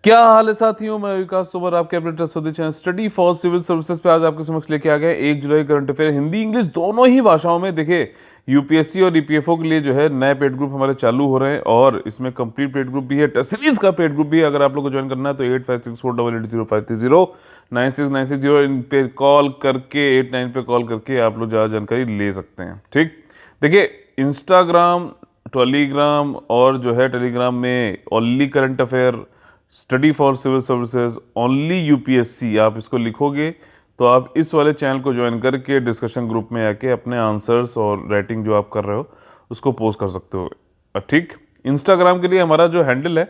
क्या हाल है साथियों, मैं विकास सोमर आपके अपने trustworthy channel study for civil services पे आज आपके समक्ष लेके आ गए 1 जुलाई करंट अफेयर हिंदी इंग्लिश दोनों ही भाषाओं में। देखिए, यूपीएससी और ईपीएफओ के लिए जो है नए पेड ग्रुप हमारे चालू हो रहे हैं और इसमें कंप्लीट पेड ग्रुप भी है, टेस्ट सीरीज का पेड ग्रुप भी है। अगर आप लोग को ज्वाइन करना है तो 8564880530 9696 इन पे कॉल करके 89 पे कॉल करके आप लोग ज़्यादा जानकारी ले सकते हैं। ठीक, देखिए इंस्टाग्राम, टेलीग्राम और जो है टेलीग्राम में only current affair, study for civil services, only UPSC आप इसको लिखोगे तो आप इस वाले चैनल को ज्वाइन करके डिस्कशन ग्रुप में आके अपने आंसर्स और राइटिंग जो आप कर रहे हो उसको पोस्ट कर सकते हो। ठीक, इंस्टाग्राम के लिए हमारा जो हैंडल है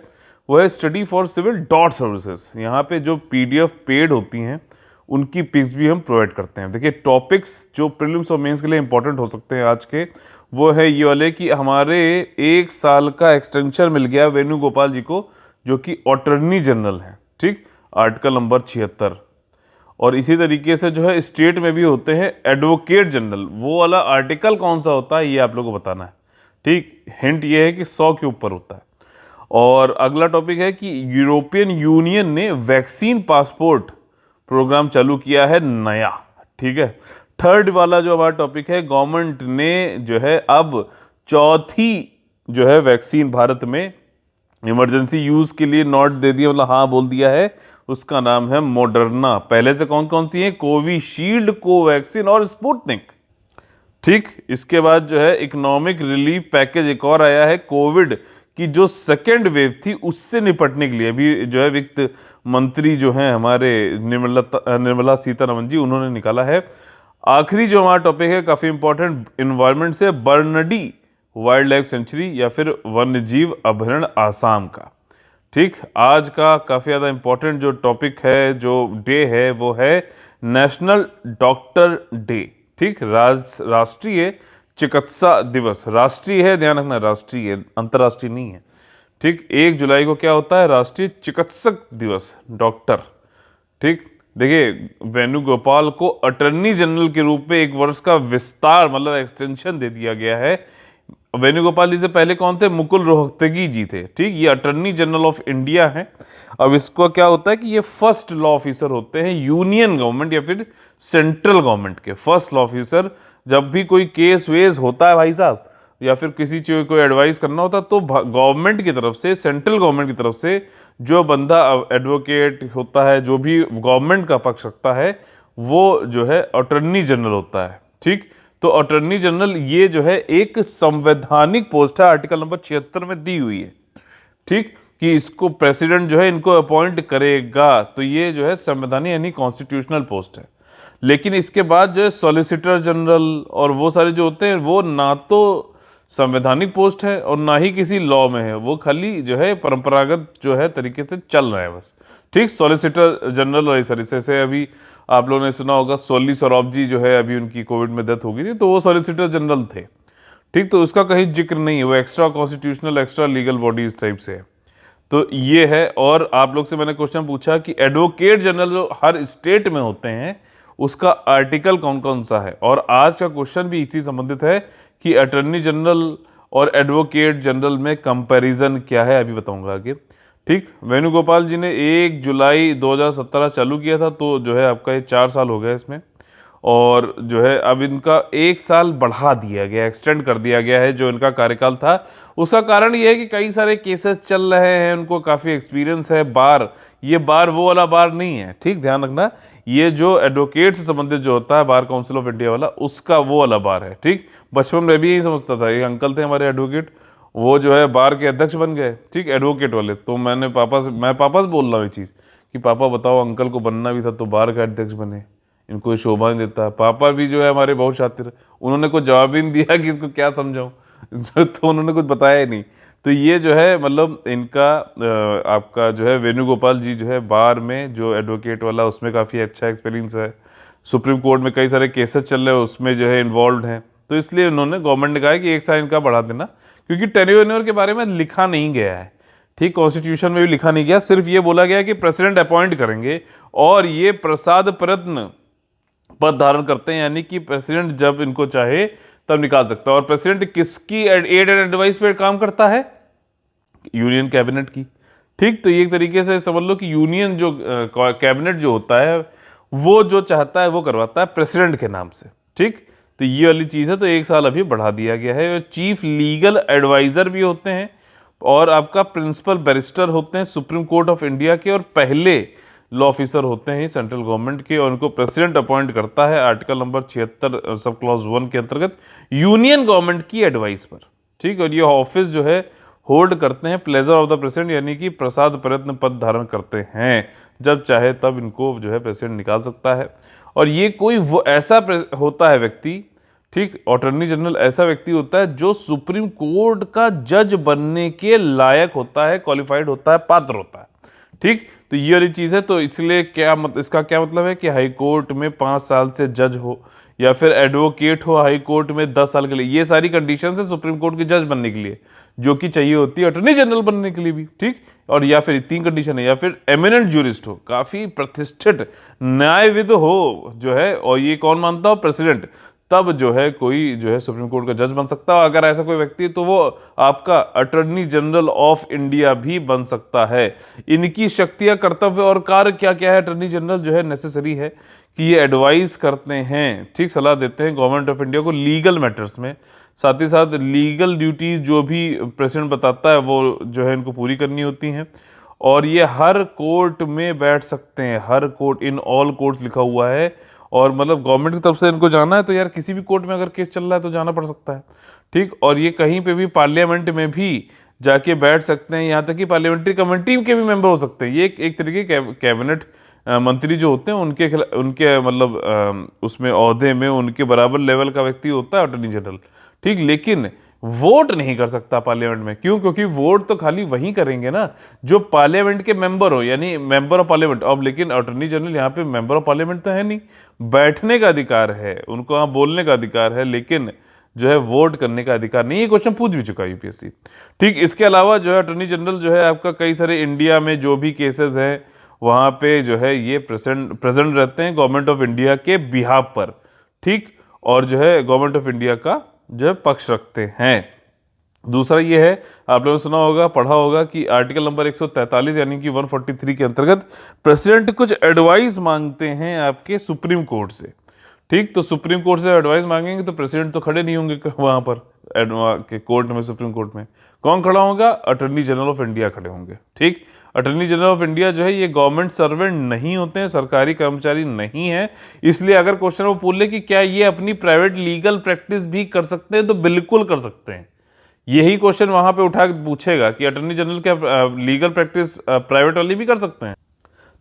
वो है study for civil dot services. यहाँ पे जो पीडीएफ पेड होती हैं उनकी पिक्स भी हम प्रोवाइड करते हैं। देखिए, टॉपिक्स जो प्रीलिम्स और मेंस के लिए इंपॉर्टेंट हो सकते हैं आज के, वो है ये वाले कि हमारे 1 साल का एक्सटेंशन मिल गया वेणुगोपाल जी को, जो कि अटॉर्नी जनरल है। ठीक, आर्टिकल नंबर 76। और इसी तरीके से जो है स्टेट में भी होते हैं एडवोकेट जनरल। वो वाला आर्टिकल कौन सा होता है ये आप लोगों को बताना है। ठीक, हिंट ये है कि 100 के ऊपर होता है। और अगला टॉपिक है कि यूरोपियन यूनियन ने वैक्सीन पासपोर्ट प्रोग्राम चालू किया है नया। ठीक है, थर्ड वाला जो हमारा टॉपिक है, गवर्नमेंट ने जो है अब चौथी जो है वैक्सीन भारत में इमरजेंसी यूज के लिए नॉट दे दिया, मतलब हाँ बोल दिया है। उसका नाम है मॉडर्ना। पहले से कौन कौन सी है? कोविशील्ड, कोवैक्सीन और स्पुतनिक। ठीक, इसके बाद जो है इकोनॉमिक रिलीफ पैकेज एक और आया है कोविड की जो सेकेंड वेव थी उससे निपटने के लिए। अभी जो है वित्त मंत्री जो हैं हमारे निर्मला सीतारमन जी, उन्होंने निकाला है। आखिरी जो हमारा टॉपिक है काफी इंपॉर्टेंट, इन्वायरमेंट से, बर्नडी वाइल्ड लाइफ सेंचुरी या फिर वन्य जीव अभयारण्य आसाम का। ठीक, आज का काफ़ी ज़्यादा इंपॉर्टेंट जो टॉपिक है, जो डे है, वो है नेशनल डॉक्टर डे। ठीक, राष्ट्रीय चिकित्सा दिवस। राष्ट्रीय है, ध्यान रखना, राष्ट्रीय है, अंतर्राष्ट्रीय नहीं है। ठीक, 1 जुलाई को क्या होता है? राष्ट्रीय चिकित्सक दिवस, डॉक्टर। ठीक, देखिए वेणुगोपाल को अटॉर्नी जनरल के रूप में 1 वर्ष का विस्तार, मतलब एक्सटेंशन दे दिया गया है। वेणुगोपाल जी से पहले कौन थे? मुकुल रोहतगी जी थे। ठीक, ये अटॉर्नी जनरल ऑफ इंडिया है। अब इसको क्या होता है कि ये फर्स्ट लॉ ऑफिसर होते हैं यूनियन गवर्नमेंट या फिर सेंट्रल गवर्नमेंट के फर्स्ट लॉ ऑफिसर। जब भी कोई केस वेस होता है भाई साहब, या फिर किसी चीज को एडवाइस करना होता है, तो गवर्नमेंट की तरफ से, सेंट्रल गवर्नमेंट की तरफ से जो बंदा एडवोकेट होता है, जो भी गवर्नमेंट का पक्ष रखता है, वो जो है अटॉर्नी जनरल होता है। ठीक, तो अटॉर्नी जनरल ये जो है एक संवैधानिक पोस्ट है, आर्टिकल नंबर 76 में दी हुई है। ठीक, कि इसको प्रेसिडेंट जो है इनको अपॉइंट करेगा, तो ये जो है संवैधानिक यानी कॉन्स्टिट्यूशनल पोस्ट है। लेकिन इसके बाद जो है सॉलिसिटर जनरल और वो सारे जो होते हैं, वो ना तो संवैधानिक पोस्ट है और ना ही किसी लॉ में है, वो खाली जो है परंपरागत जो है तरीके से चल रहा है बस। ठीक, सॉलिसिटर जनरल और इस तरीके से अभी आप लोगों ने सुना होगा सोली सौरभ जी जो है अभी उनकी कोविड में डेथ हो गई थी, तो वो सॉलिसिटर जनरल थे। ठीक, तो उसका कहीं जिक्र नहीं है, वो extra constitutional, extra legal body इस टाइप से है। तो ये है। और आप लोग से मैंने क्वेश्चन पूछा कि एडवोकेट जनरल जो हर स्टेट में होते हैं उसका आर्टिकल कौन कौन सा है, और आज का क्वेश्चन भी इसी संबंधित है कि अटॉर्नी जनरल और एडवोकेट जनरल में कंपैरिजन क्या है, अभी बताऊंगा आगे। ठीक, वेणुगोपाल जी ने 1 जुलाई 2017 चालू किया था, तो जो है आपका ये 4 साल हो गया इसमें। और जो है अब इनका 1 साल बढ़ा दिया गया, एक्सटेंड कर दिया गया है जो इनका कार्यकाल था। उसका कारण ये है कि कई सारे केसेस चल रहे हैं, उनको काफ़ी एक्सपीरियंस है। बार, ये बार वो वाला बार नहीं है। ठीक, ध्यान रखना, ये जो एडवोकेट से संबंधित जो होता है, बार काउंसिल ऑफ इंडिया वाला, उसका वो वाला बार है। ठीक, बचपन में भी यही समझता था। एक अंकल थे हमारे एडवोकेट, वो जो है बार के अध्यक्ष बन गए। ठीक, एडवोकेट वाले। तो मैं पापा से बोल रहा हूँ ये चीज़ कि पापा बताओ, अंकल को बनना भी था तो बार का अध्यक्ष बने, इनको शोभा नहीं देता। पापा भी जो है हमारे बहुत शातिर, उन्होंने कुछ जवाब ही नहीं दिया कि इसको क्या समझाऊं तो उन्होंने कुछ बताया ही नहीं। तो ये जो है मतलब इनका आपका जो है वेणुगोपाल जी जो है बार में जो एडवोकेट वाला, उसमें काफ़ी अच्छा एक्सपीरियंस है। सुप्रीम कोर्ट में कई सारे केसेस चल रहे हैं, उसमें जो है इन्वॉल्व हैं। तो इसलिए उन्होंने, गवर्नमेंट ने कहा है कि 1 साल इनका बढ़ा देना, क्योंकि टेन्योर के बारे में लिखा नहीं गया है। ठीक, कॉन्स्टिट्यूशन में भी लिखा नहीं गया, सिर्फ ये बोला गया कि प्रेसिडेंट अपॉइंट करेंगे और ये प्रसाद प्रत्न पद धारण करते हैं, यानी कि प्रेसिडेंट जब इनको चाहे तब निकाल सकता है। और प्रेसिडेंट किसकी एड एंड एडवाइस पे काम करता है? यूनियन कैबिनेट की। ठीक, तो ये एक तरीके से समझ लो कि यूनियन जो कैबिनेट जो होता है वो जो चाहता है वो करवाता है प्रेसिडेंट के नाम से। ठीक, तो ये वाली चीज़ है, तो 1 साल अभी बढ़ा दिया गया है। और चीफ लीगल एडवाइज़र भी होते हैं और आपका प्रिंसिपल बैरिस्टर होते हैं सुप्रीम कोर्ट ऑफ इंडिया के, और पहले लॉ ऑफिसर होते हैं सेंट्रल गवर्नमेंट के, और उनको प्रेसिडेंट अपॉइंट करता है आर्टिकल नंबर 76 सब क्लॉज 1 के अंतर्गत यूनियन गवर्नमेंट की एडवाइस पर। ठीक, और ये ऑफिस जो है होल्ड करते हैं प्लेजर ऑफ द प्रेसिडेंट, यानी कि प्रसाद प्रयत्न पद धारण करते हैं, जब चाहे तब इनको जो है प्रेसिडेंट निकाल सकता है। और ये कोई वो ऐसा होता है व्यक्ति, ठीक, अटॉर्नी जनरल ऐसा व्यक्ति होता है जो सुप्रीम कोर्ट का जज बनने के लायक होता है, क्वालिफाइड होता है, पात्र होता है। ठीक, तो ये वाली चीज़ है। तो इसलिए इसका क्या मतलब है कि हाई कोर्ट में 5 साल से जज हो, या फिर एडवोकेट हो हाई कोर्ट में 10 साल के लिए, ये सारी कंडीशन है सुप्रीम कोर्ट के जज बनने के लिए, जो कि चाहिए होती है अटॉर्नी जनरल बनने के लिए भी। ठीक, और या फिर 3 कंडीशन है, या फिर एमिनेंट जूरिस्ट हो, काफ़ी प्रतिष्ठित न्यायविद हो जो है, और ये कौन मानता हो, प्रेसिडेंट, तब जो है कोई जो है सुप्रीम कोर्ट का जज बन सकता है। अगर ऐसा कोई व्यक्ति है तो वो आपका अटॉर्नी जनरल ऑफ इंडिया भी बन सकता है। इनकी शक्तियां, कर्तव्य और कार्य क्या क्या है, अटॉर्नी जनरल जो है नेसेसरी है कि ये एडवाइस करते हैं, ठीक, सलाह देते हैं गवर्नमेंट ऑफ इंडिया को लीगल मैटर्स में। साथ ही साथ लीगल ड्यूटीज जो भी प्रेसिडेंट बताता है वो जो है इनको पूरी करनी होती हैं। और ये हर कोर्ट में बैठ सकते हैं, हर कोर्ट, इन ऑल कोर्ट लिखा हुआ है। और मतलब गवर्नमेंट की तरफ से इनको जाना है तो यार किसी भी कोर्ट में अगर केस चल रहा है तो जाना पड़ सकता है। ठीक, और ये कहीं पे भी पार्लियामेंट में भी जाके बैठ सकते हैं, यहाँ तक कि पार्लियामेंट्री कमेटी के भी मेंबर हो सकते हैं। ये एक तरीके कैबिनेट मंत्री जो होते हैं उनके मतलब उसमें ओहदे में उनके बराबर लेवल का व्यक्ति होता है अटॉर्नी जनरल। ठीक, लेकिन वोट नहीं कर सकता पार्लियामेंट में। क्यों? क्योंकि वोट तो खाली वही करेंगे ना जो पार्लियामेंट के मेंबर हो, यानी मेंबर ऑफ पार्लियामेंट। अब लेकिन अटॉर्नी जनरल यहाँ पे मेंबर ऑफ पार्लियामेंट तो है नहीं, बैठने का अधिकार है उनको, यहाँ बोलने का अधिकार है, लेकिन जो है वोट करने का अधिकार नहीं। ये क्वेश्चन पूछ भी चुका है यूपीएससी। ठीक, इसके अलावा जो है अटॉर्नी जनरल जो है आपका कई सारे इंडिया में जो भी केसेस हैं वहाँ पे जो है ये प्रेजेंट रहते हैं गवर्नमेंट ऑफ इंडिया के बिहाफ पर। ठीक, और जो है गवर्नमेंट ऑफ इंडिया का जो है पक्ष रखते हैं। दूसरा ये है, आप लोगों ने सुना होगा, पढ़ा होगा कि आर्टिकल नंबर 143 यानी कि 143 के अंतर्गत प्रेसिडेंट कुछ एडवाइस मांगते हैं आपके सुप्रीम कोर्ट से। ठीक, तो सुप्रीम कोर्ट से एडवाइस मांगेंगे तो प्रेसिडेंट तो खड़े नहीं होंगे वहां पर के कोर्ट में, सुप्रीम कोर्ट में कौन खड़ा होगा? अटॉर्नी जनरल ऑफ इंडिया खड़े होंगे। ठीक, अटॉर्नी जनरल ऑफ इंडिया जो है ये गवर्नमेंट सर्वेंट नहीं होते हैं, सरकारी कर्मचारी नहीं है। इसलिए अगर क्वेश्चन वो पूछ ले कि क्या ये अपनी प्राइवेट लीगल प्रैक्टिस भी कर सकते हैं, तो बिल्कुल कर सकते हैं। यही क्वेश्चन वहां पे उठा के पूछेगा कि अटॉर्नी जनरल क्या लीगल प्रैक्टिस प्राइवेट वाली भी कर सकते हैं,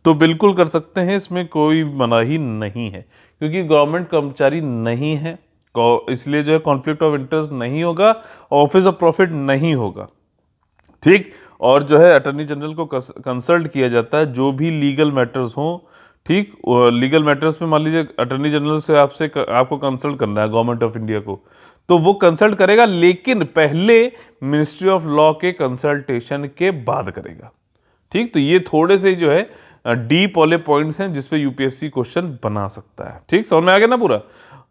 तो बिल्कुल कर सकते हैं, इसमें कोई मनाही नहीं है। क्योंकि गवर्नमेंट कर्मचारी नहीं है, इसलिए जो है कॉन्फ्लिक्ट ऑफ इंटरेस्ट नहीं होगा, ऑफिस ऑफ प्रॉफिट नहीं होगा। ठीक, और जो है अटॉर्नी जनरल को कंसल्ट किया जाता है जो भी लीगल मैटर्स हों। ठीक, लीगल मैटर्स में मान लीजिए अटॉर्नी जनरल से आपको कंसल्ट करना है गवर्नमेंट ऑफ इंडिया को, तो वो कंसल्ट करेगा, लेकिन पहले मिनिस्ट्री ऑफ लॉ के कंसल्टेशन के बाद करेगा। ठीक, तो ये थोड़े से जो है डीप वाले पॉइंट्स हैं जिसपे यूपीएससी क्वेश्चन बना सकता है। ठीक, समझ में आ गया ना पूरा?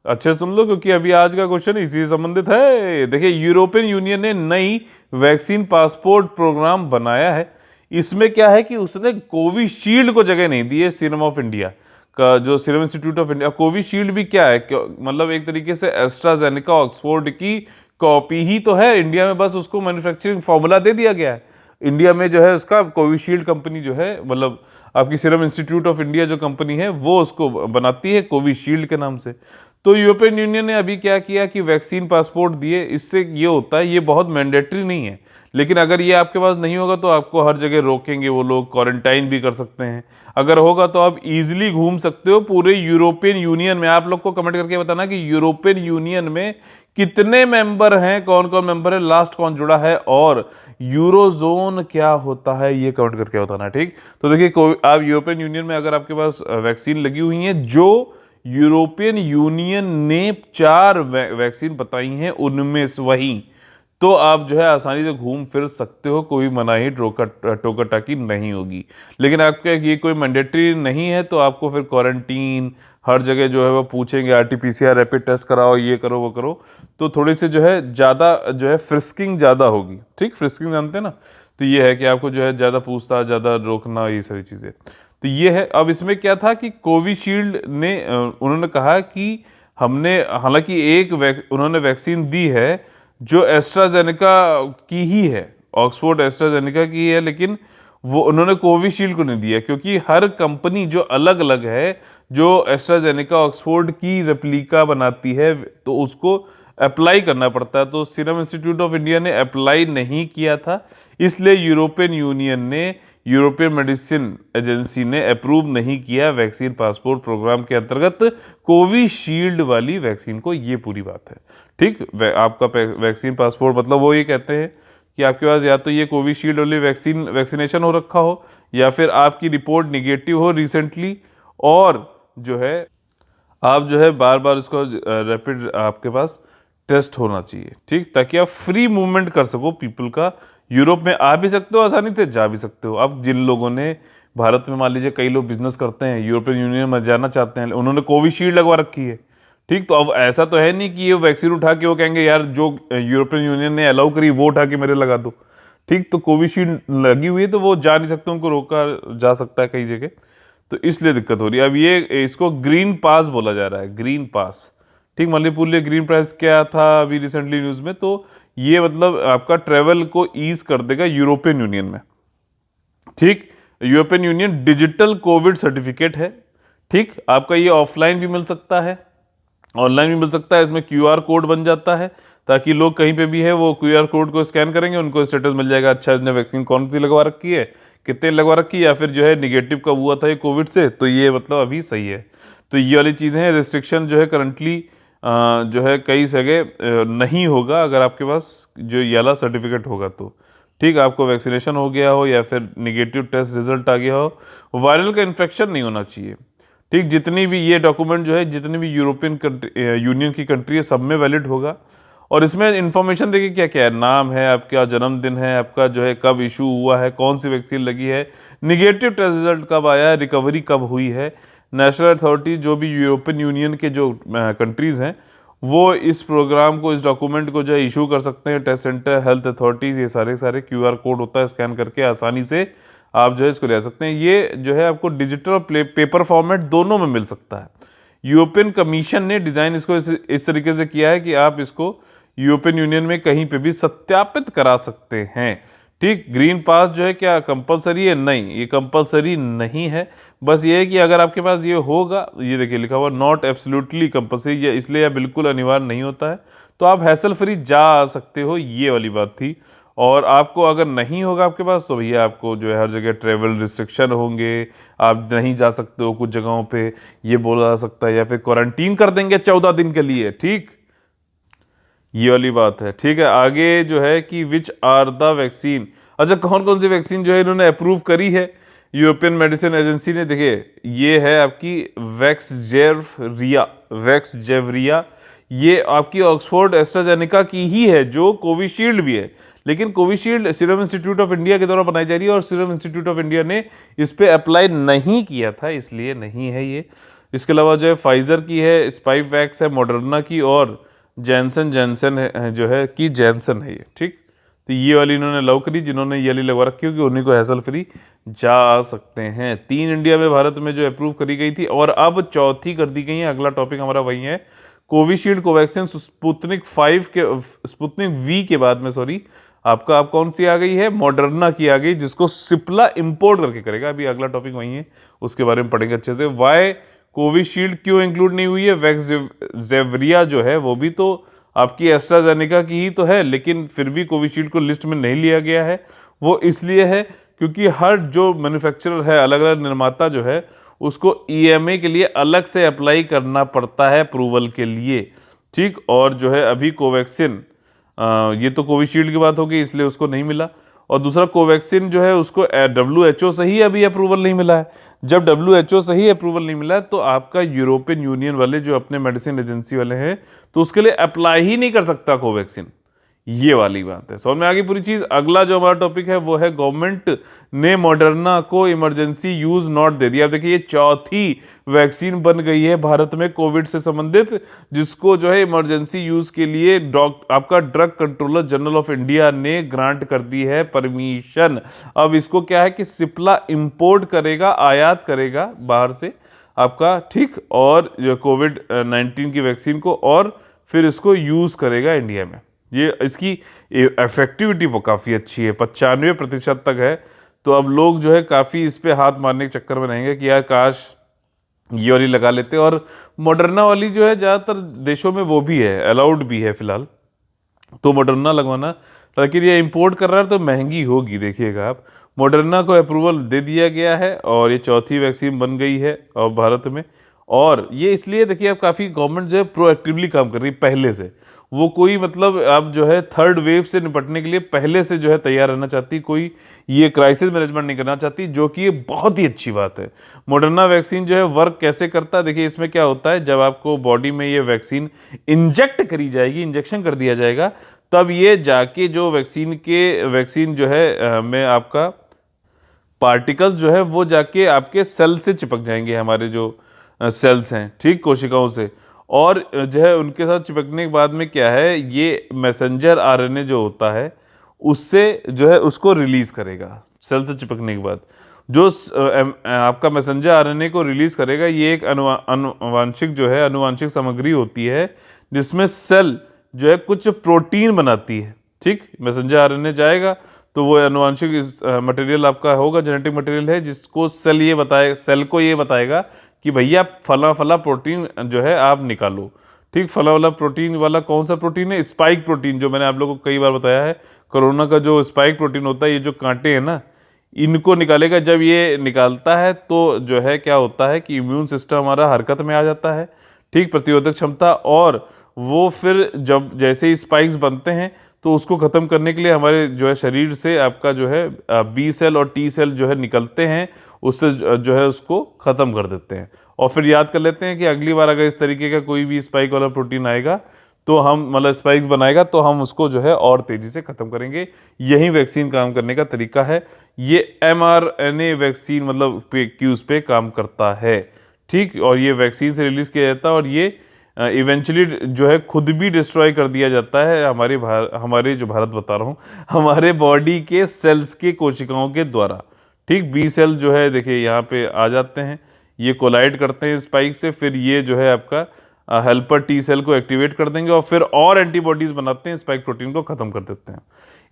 अच्छे सुन लो, क्योंकि अभी आज का क्वेश्चन इसी से संबंधित है। देखिए, यूरोपियन यूनियन ने नई वैक्सीन पासपोर्ट प्रोग्राम बनाया है। इसमें क्या है कि उसने कोविशील्ड को जगह नहीं दी है, सीरम ऑफ इंडिया का जो serum institute of India. Covishield भी क्या है, मतलब एक तरीके से एस्ट्राजेनेका ऑक्सफोर्ड की कॉपी ही तो है। इंडिया में बस उसको मैन्युफैक्चरिंग फॉर्मूला दे दिया गया है। इंडिया में जो है उसका कोविशील्ड कंपनी जो है, मतलब आपकी सीरम इंस्टीट्यूट ऑफ इंडिया जो कंपनी है वो उसको बनाती है कोविशील्ड के नाम से। तो यूरोपियन यूनियन ने अभी क्या किया कि वैक्सीन पासपोर्ट दिए। इससे ये होता है, ये बहुत मैंडेटरी नहीं है, लेकिन अगर ये आपके पास नहीं होगा तो आपको हर जगह रोकेंगे वो लोग, क्वारंटाइन भी कर सकते हैं। अगर होगा तो आप इजीली घूम सकते हो पूरे यूरोपियन यूनियन में। आप लोग को कमेंट करके बताना कि यूरोपियन यूनियन में कितने मेंबर हैं, कौन कौन मेंबर है, लास्ट कौन जुड़ा है, और यूरोजोन क्या होता है, ये कमेंट करके बताना। ठीक, तो देखिए, आप यूरोपियन यूनियन में अगर आपके पास वैक्सीन लगी हुई है, जो यूरोपियन यूनियन ने 4 वैक्सीन बताई हैं उनमें से वही, तो आप जो है आसानी से घूम फिर सकते हो, कोई मनाही टोका टाकी नहीं होगी। लेकिन आपका ये कोई मैंडेटरी नहीं है, तो आपको फिर क्वारंटीन हर जगह जो है वो पूछेंगे, आरटीपीसीआर रैपिड टेस्ट कराओ, ये करो वो करो, तो थोड़ी सी जो है ज़्यादा जो है फ्रिस्किंग ज़्यादा होगी। ठीक, फ्रिस्किंग जानते हैं ना, तो ये है कि आपको जो है ज़्यादा पूछताछ, ज़्यादा रोकना, ये सारी चीज़ें। तो ये है। अब इसमें क्या था कि कोविशील्ड ने उन्होंने कहा कि हमने, हालांकि उन्होंने वैक्सीन दी है जो एस्ट्राजेनेका की ही है, ऑक्सफोर्ड एस्ट्राजेनेका की है, लेकिन वो उन्होंने कोविशील्ड को नहीं दिया, क्योंकि हर कंपनी जो अलग अलग है, जो एस्ट्राजेनेका ऑक्सफोर्ड की रेप्लिका बनाती है, तो उसको अप्लाई करना पड़ता है। तो सीरम इंस्टीट्यूट ऑफ इंडिया ने अप्लाई नहीं किया था, इसलिए यूरोपियन यूनियन ने, यूरोपियन मेडिसिन एजेंसी ने अप्रूव नहीं किया वैक्सीन पासपोर्ट प्रोग्राम के अंतर्गत कोविशील्ड वाली वैक्सीन को। ये पूरी बात है, ठीक। आपका वैक्सीन पासपोर्ट मतलब वो ये कहते हैं कि आपके पास या तो ये कोविशील्ड वाली वैक्सीनेशन हो रखा हो, या फिर आपकी रिपोर्ट निगेटिव हो रिसेंटली, और जो है आप जो है बार बार इसको रैपिड आपके पास टेस्ट होना चाहिए, ठीक, ताकि आप फ्री मूवमेंट कर सको पीपल का। यूरोप में आ भी सकते हो, आसानी से जा भी सकते हो। अब जिन लोगों ने भारत में, मान लीजिए कई लोग बिजनेस करते हैं, यूरोपियन यूनियन में जाना चाहते हैं, उन्होंने कोविशील्ड लगवा रखी है, ठीक। तो अब ऐसा तो है नहीं कि ये वैक्सीन उठा के वो कहेंगे यार जो यूरोपियन यूनियन ने अलाउ करी वो उठा के मेरे लगा दो, ठीक। तो कोविशील्ड लगी हुई है तो वो जा नहीं सकते, उनको रोका जा सकता है कई जगह, तो इसलिए दिक्कत हो रही है। अब ये इसको ग्रीन पास बोला जा रहा है, ग्रीन पास, ठीक। मणिपुर ग्रीन पास क्या था अभी रिसेंटली न्यूज़ में, तो ये मतलब आपका ट्रेवल को ईज कर देगा यूरोपियन यूनियन में, ठीक। European union digital Covid certificate है, ठीक। आपका ये ऑफलाइन भी मिल सकता है, ऑनलाइन भी मिल सकता है। इसमें क्यूआर कोड बन जाता है, ताकि लोग कहीं पे भी है वो क्यूआर कोड को स्कैन करेंगे, उनको स्टेटस मिल जाएगा, अच्छा इसने वैक्सीन कौन सी लगवा रखी है, कितने लगवा रखी है, या फिर जो है निगेटिव कब हुआ था ये कोविड से, तो ये मतलब अभी सही है। तो ये वाली चीज़ें हैं। रिस्ट्रिक्शन जो है करंटली जो है कई जगह नहीं होगा, अगर आपके पास जो ये वाला सर्टिफिकेट होगा तो, ठीक। आपको वैक्सीनेशन हो गया हो या फिर निगेटिव टेस्ट रिजल्ट आ गया हो, वायरल का इन्फेक्शन नहीं होना चाहिए, ठीक। जितनी भी ये डॉक्यूमेंट जो है, जितनी भी यूरोपियन यूनियन की कंट्री है, सब में वैलिड होगा। और इसमें इन्फॉर्मेशन देखिए क्या क्या है, नाम है, आपका जन्मदिन है, आपका जो है कब इशू हुआ है, कौन सी वैक्सीन लगी है, निगेटिव टेस्ट रिजल्ट कब आया है, रिकवरी कब हुई है। नेशनल अथॉरिटी जो भी यूरोपियन यूनियन के जो कंट्रीज़ हैं, वो इस प्रोग्राम को, इस डॉक्यूमेंट को जो है इशू कर सकते हैं। टेस्ट सेंटर, हेल्थ अथॉरिटीज़, ये सारे क्यूआर कोड होता है, स्कैन करके आसानी से आप जो है इसको ले सकते हैं। ये जो है आपको डिजिटल और पेपर फॉर्मेट दोनों में मिल सकता है। यूरोपियन कमीशन ने डिज़ाइन इसको इस तरीके से किया है कि आप इसको यूरोपियन यूनियन में कहीं पे भी सत्यापित करा सकते हैं, ठीक। ग्रीन पास जो है क्या कंपलसरी है? नहीं, ये कंपलसरी नहीं है। बस ये है कि अगर आपके पास ये होगा, ये देखिए लिखा हुआ नॉट एब्सोल्युटली कंपलसरी, ये इसलिए यह बिल्कुल अनिवार्य नहीं होता है, तो आप हैसल फ्री जा आ सकते हो, ये वाली बात थी। और आपको अगर नहीं होगा आपके पास, तो भैया आपको जो है हर जगह ट्रेवल रिस्ट्रिक्शन होंगे, आप नहीं जा सकते हो कुछ जगहों पे, ये बोला जा सकता है, या फिर क्वारंटीन कर देंगे 14 दिन के लिए, ठीक। ये वाली बात है, ठीक है। आगे जो है कि विच आर द वैक्सीन, अच्छा कौन कौन सी वैक्सीन जो है इन्होंने अप्रूव करी है यूरोपियन मेडिसिन एजेंसी ने, देखिए ये है आपकी वैक्सजेवरिया, ये आपकी ऑक्सफोर्ड एस्ट्राजेनेका की ही है, जो कोविशील्ड भी है, लेकिन Covishield serum institute of India के द्वारा बनाई जा रही है, और सीरम इंस्टीट्यूट ऑफ इंडिया ने इस पे अप्लाई नहीं किया था, इसलिए नहीं है ये। इसके अलावा जो है फाइजर की है, स्पाइवैक्स है, मॉडर्ना की, और जैनसन है जो है कि जैनसन है ये, ठीक। तो ये वाली इन्होंने लव करी, जिन्होंने ये वाली लगवा रखी होगी उन्हीं को हैसल फ्री जा आ सकते हैं। 3 इंडिया में, भारत में जो अप्रूव करी गई थी, और अब चौथी कर दी गई है। अगला टॉपिक हमारा वही है, कोविशील्ड कोवैक्सीन स्पुतनिक वी के बाद में, सॉरी, आपका आप कौन सी आ गई है, मॉडर्ना की आ गई, जिसको सिप्ला इंपोर्ट करके करेगा। अभी अगला टॉपिक वही है, उसके बारे में पढ़ेंगे अच्छे से। वाई कोविशील्ड क्यों इंक्लूड नहीं हुई है, वैक्सजेवरिया जो है वो भी तो आपकी एस्ट्राजेनेका की ही तो है, लेकिन फिर भी कोविशील्ड को लिस्ट में नहीं लिया गया है। वो इसलिए है क्योंकि हर जो मैन्युफैक्चरर है, अलग अलग निर्माता जो है, उसको ईएमए के लिए अलग से अप्लाई करना पड़ता है अप्रूवल के लिए, ठीक। और जो है अभी कोवैक्सीन, ये तो कोविशील्ड की बात होगी, इसलिए उसको नहीं मिला। और दूसरा कोवैक्सीन जो है उसको WHO से ही अभी अप्रूवल नहीं मिला है। जब WHO से ही अप्रूवल नहीं मिला है, तो आपका यूरोपियन यूनियन वाले जो अपने मेडिसिन एजेंसी वाले हैं, तो उसके लिए अप्लाई ही नहीं कर सकता कोवैक्सीन। ये वाली बात है। समझ में आ गई पूरी चीज। अगला जो हमारा टॉपिक है वो है गवर्नमेंट ने मॉडर्ना को इमरजेंसी यूज नॉट दे दिया। अब देखिए ये चौथी वैक्सीन बन गई है भारत में कोविड से संबंधित, जिसको जो है इमरजेंसी यूज के लिए आपका drug controller general of India ने ग्रांट कर दी है परमिशन। अब इसको क्या है कि सिप्ला इंपोर्ट करेगा, आयात करेगा बाहर से आपका, ठीक, और कोविड 19 की वैक्सीन को, और फिर इसको यूज करेगा इंडिया में। ये इसकी इफेक्टिविटी वो काफ़ी अच्छी है, 95% तक है। तो अब लोग जो है काफ़ी इस पे हाथ मारने के चक्कर में रहेंगे कि यार काश ये वाली लगा लेते। और मॉडर्ना वाली जो है ज़्यादातर देशों में वो भी है, अलाउड भी है फिलहाल, तो मॉडर्ना लगवाना। लेकिन ये इंपोर्ट कर रहा है तो महंगी होगी, देखिएगा आप। मॉडर्ना को अप्रूवल दे दिया गया है और ये चौथी वैक्सीन बन गई है और भारत में। और ये इसलिए देखिए अब काफ़ी गवर्नमेंट जो है प्रोएक्टिवली काम कर रही है पहले से। वो कोई मतलब अब जो है थर्ड वेव से निपटने के लिए पहले से जो है तैयार रहना चाहती, कोई ये क्राइसिस मैनेजमेंट नहीं करना चाहती, जो कि ये बहुत ही अच्छी बात है। मॉडर्ना वैक्सीन जो है वर्क कैसे करता है, देखिए इसमें क्या होता है, जब आपको बॉडी में ये वैक्सीन इंजेक्ट करी जाएगी, इंजेक्शन कर दिया जाएगा, तब ये जाके जो वैक्सीन जो है में आपका पार्टिकल्स जो है वो जाके आपके सेल से चिपक जाएंगे, हमारे जो सेल्स हैं, ठीक, कोशिकाओं से। और जो है उनके साथ चिपकने के बाद में क्या है, ये मैसेंजर आरएनए जो होता है उससे जो है उसको रिलीज करेगा। सेल से चिपकने के बाद जो आपका मैसेंजर आरएनए को रिलीज करेगा, ये एक अनुवांशिक सामग्री होती है जिसमें सेल जो है कुछ प्रोटीन बनाती है, ठीक। मैसेंजर आरएनए जाएगा तो वो अनुवांशिक मटेरियल आपका होगा, जेनेटिक मटेरियल है, जिसको सेल को ये बताएगा कि भैया फला फला प्रोटीन जो है आप निकालो, ठीक। फला वाला प्रोटीन वाला कौन सा प्रोटीन है, स्पाइक प्रोटीन, जो मैंने आप लोगों को कई बार बताया है। कोरोना का जो स्पाइक प्रोटीन होता है, ये जो कांटे हैं ना, इनको निकालेगा। जब ये निकालता है तो जो है क्या होता है कि इम्यून सिस्टम हमारा हरकत में आ जाता है, ठीक, प्रतिरोधक क्षमता। और वो फिर जब जैसे ही स्पाइक्स बनते हैं तो उसको ख़त्म करने के लिए हमारे जो है शरीर से आपका जो है बी सेल और टी सेल जो है निकलते हैं, उससे जो है उसको ख़त्म कर देते हैं। और फिर याद कर लेते हैं कि अगली बार अगर इस तरीके का कोई भी स्पाइक वाला प्रोटीन आएगा तो हम मतलब स्पाइक्स बनाएगा तो हम उसको जो है और तेज़ी से ख़त्म करेंगे। यही वैक्सीन काम करने का तरीका है। ये mRNA वैक्सीन मतलब क्यूज़ पे काम करता है, ठीक। और ये वैक्सीन से रिलीज़ किया जाता है और ये इवेंचुअली जो है खुद भी डिस्ट्रॉय कर दिया जाता है हमारे जो भारत बता रहा हूँ, हमारे बॉडी के सेल्स के कोशिकाओं के द्वारा, ठीक। बी सेल जो है देखिए यहाँ पे आ जाते हैं, ये कोलाइड करते हैं स्पाइक से, फिर ये जो है आपका हेल्पर टी सेल को एक्टिवेट कर देंगे और फिर और एंटीबॉडीज़ बनाते हैं, स्पाइक प्रोटीन को ख़त्म कर देते हैं।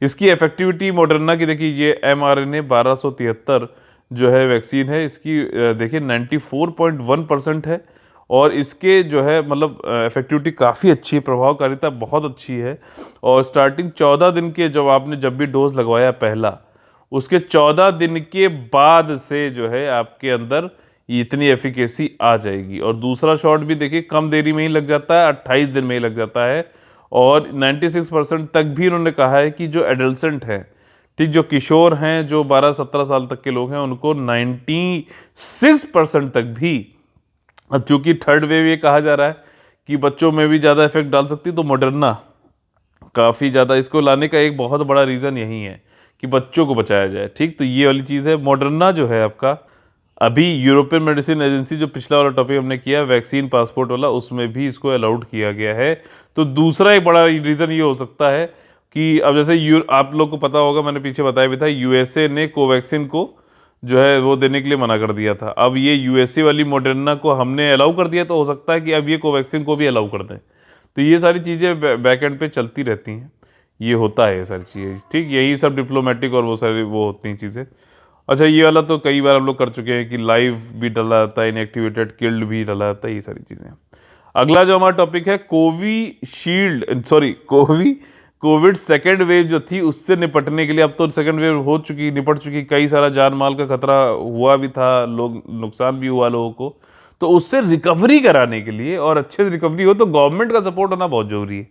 इसकी इफेक्टिविटी मॉडर्ना की देखिए, ये mRNA 1273 जो है वैक्सीन है, इसकी देखिए 94.1% है। और इसके जो है मतलब इफेक्टिविटी काफ़ी अच्छी है, प्रभावकारिता बहुत अच्छी है। और स्टार्टिंग 14 दिन के जब भी डोज लगवाया पहला, उसके 14 दिन के बाद से जो है आपके अंदर इतनी एफिकेसी आ जाएगी। और दूसरा शॉट भी देखिए कम देरी में ही लग जाता है, 28 दिन में ही लग जाता है। और 96% तक भी उन्होंने कहा है कि जो एडल्सेंट हैं, ठीक, जो किशोर हैं, जो 12-17 साल तक के लोग हैं, उनको 96% तक भी, अब चूंकि थर्ड वेव ये कहा जा रहा है कि बच्चों में भी ज़्यादा इफेक्ट डाल सकती है, तो मॉडर्ना काफ़ी ज़्यादा, इसको लाने का एक बहुत बड़ा रीज़न यही है कि बच्चों को बचाया जाए, ठीक। तो ये वाली चीज़ है। मॉडर्ना जो है आपका अभी यूरोपियन मेडिसिन एजेंसी, जो पिछला वाला टॉपिक हमने किया वैक्सीन पासपोर्ट वाला, उसमें भी इसको अलाउड किया गया है। तो दूसरा एक बड़ा रीज़न ये हो सकता है कि अब जैसे आप लोग को पता होगा, मैंने पीछे बताया भी था, यूएसए ने कोवैक्सीन को जो है वो देने के लिए मना कर दिया था। अब ये यूएसए वाली मॉडर्ना को हमने अलाउ कर दिया, तो हो सकता है कि अब ये कोवैक्सीन को भी अलाउ कर दें। तो ये सारी चीज़ें बैक एंड पे चलती रहती हैं, ये होता है ये सारी चीज़ें, ठीक। यही सब डिप्लोमेटिक और वो सारी वो होती हैं चीज़ें। अच्छा, ये वाला तो कई बार हम लोग कर चुके हैं कि लाइव भी डला जाता है, इनएक्टिवेटेड किल्ड भी डला जाता है, ये सारी चीज़ें। अगला जो हमारा टॉपिक है कोविड सेकेंड वेव जो थी उससे निपटने के लिए, अब तो सेकेंड वेव निपट चुकी, कई सारा जान माल का खतरा हुआ भी था, लोग नुकसान भी हुआ लोगों को। तो उससे रिकवरी कराने के लिए और अच्छे से रिकवरी हो तो गवर्नमेंट का सपोर्ट होना बहुत जरूरी है।